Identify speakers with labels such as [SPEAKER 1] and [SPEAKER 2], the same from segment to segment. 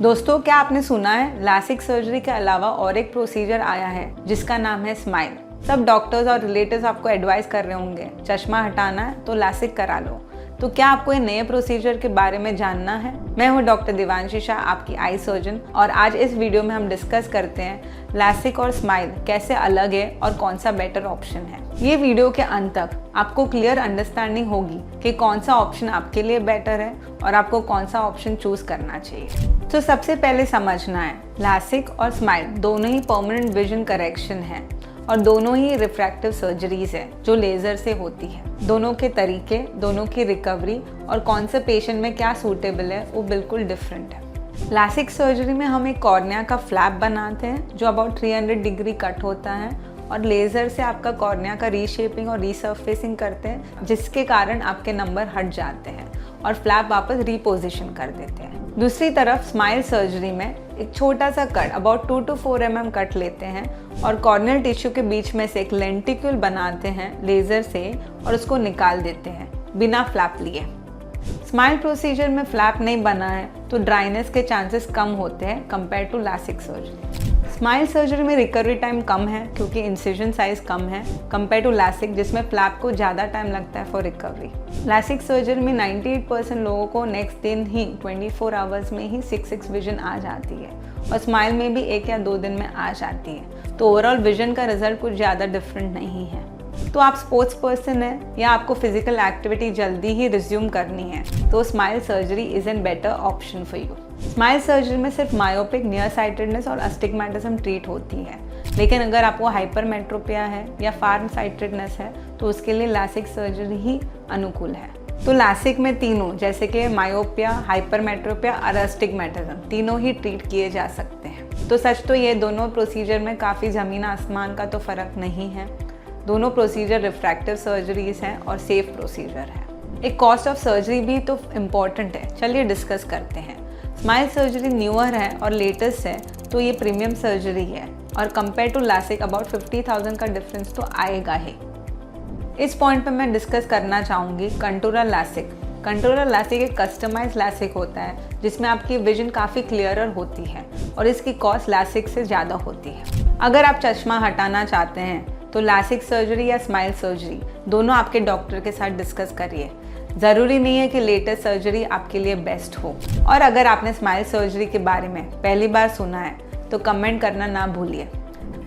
[SPEAKER 1] दोस्तों, क्या आपने सुना है लासिक सर्जरी के अलावा और एक प्रोसीजर आया है जिसका नाम है स्माइल। सब डॉक्टर्स और रिलेटिव्स आपको एडवाइस कर रहे होंगे चश्मा हटाना है तो लासिक करा लो। तो क्या आपको ये नए प्रोसीजर के बारे में जानना है? मैं हूँ डॉक्टर देवांशी शाह, आपकी आई सर्जन, और आज इस वीडियो में हम डिस्कस करते हैं लासिक और स्माइल कैसे अलग है और कौन सा बेटर ऑप्शन है। ये वीडियो के अंत तक आपको क्लियर अंडरस्टैंडिंग होगी कि कौन सा ऑप्शन आपके लिए बेटर है और आपको कौन सा ऑप्शन चूज करना चाहिए। तो सबसे पहले समझना है, लासिक और स्माइल दोनों ही परमानेंट विजन करेक्शन है और दोनों ही रिफ्रैक्टिव सर्जरीज है जो लेजर से होती है। दोनों के तरीके, दोनों की रिकवरी और कौन से पेशेंट में क्या सूटेबल है वो बिल्कुल डिफरेंट है। लासिक सर्जरी में हम एक कॉर्निया का फ्लैप बनाते हैं जो अबाउट 300 डिग्री कट होता है और लेज़र से आपका कॉर्निया का रीशेपिंग और रीसर्फेसिंग करते हैं, जिसके कारण आपके नंबर हट जाते हैं और फ्लैप वापस रीपोजिशन कर देते हैं। दूसरी तरफ स्माइल सर्जरी में एक छोटा सा cut about 2 to 4 mm cut लेते हैं और कॉर्नियल टिश्यू के बीच में से एक लेंटिक्यूल बनाते हैं लेज़र से और उसको निकाल देते हैं बिना फ्लैप लिए। स्माइल प्रोसीजर में फ्लैप नहीं बना है तो ड्राइनेस के चांसेस कम होते हैं compare to LASIK surgery. Smile surgery में रिकवरी टाइम कम है क्योंकि इंसिजन साइज कम है कंपेयर टू लासिक, जिसमें फ्लैप को ज़्यादा टाइम लगता है फॉर रिकवरी। लासिक सर्जरी में 98% लोगों को नेक्स्ट दिन ही 24 आवर्स में ही 6/6 विजन आ जाती है और स्माइल में भी 1 या 2 दिन में आ जाती है। तो ओवरऑल विजन का रिजल्ट कुछ ज़्यादा डिफरेंट नहीं है। तो आप स्पोर्ट्स पर्सन हैं या आपको फिजिकल एक्टिविटी जल्दी ही रिज्यूम करनी है तो smile surgery is an better option for you. Smile surgery में सिर्फ मायोपिक, नियर साइटेडनेस और अस्टिग्मेटिज्म ट्रीट होती है, लेकिन अगर आपको हाइपरमेट्रोपिया है या फार्म साइटेडनेस है तो उसके लिए लासिक सर्जरी ही अनुकूल है। तो लासिक में तीनों जैसे कि मायोपिया, हाइपरमेट्रोपिया और अस्टिग्मेटिज्म तीनों ही ट्रीट किए जा सकते हैं। तो सच तो ये दोनों प्रोसीजर में काफ़ी ज़मीन आसमान का तो फ़र्क नहीं है। दोनों प्रोसीजर रिफ्रैक्टिव सर्जरीज हैं और सेफ प्रोसीजर है। एक कॉस्ट ऑफ सर्जरी भी तो इम्पॉर्टेंट है, चलिए डिस्कस करते हैं। स्माइल सर्जरी न्यूअर है और लेटेस्ट है तो ये प्रीमियम सर्जरी है और कंपेयर टू लासिक अबाउट 50,000 का डिफरेंस तो आएगा ही। इस पॉइंट पे मैं डिस्कस करना चाहूँगी कंटूरल लासिक। कंटूरल लासिक एक कस्टमाइज लासिक होता है जिसमें आपकी विजन काफ़ी क्लियरर होती है और इसकी कॉस्ट लासिक से ज़्यादा होती है। अगर आप चश्मा हटाना चाहते हैं तो लासिक सर्जरी या स्माइल सर्जरी दोनों आपके डॉक्टर के साथ डिस्कस करिए। ज़रूरी नहीं है कि लेटेस्ट सर्जरी आपके लिए बेस्ट हो। और अगर आपने स्माइल सर्जरी के बारे में पहली बार सुना है तो कमेंट करना ना भूलिए।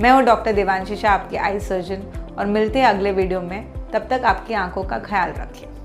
[SPEAKER 1] मैं हूँ डॉक्टर देवांशी शाह, आपकी आई सर्जन, और मिलते हैं अगले वीडियो में। तब तक आपकी आंखों का ख्याल रखिए।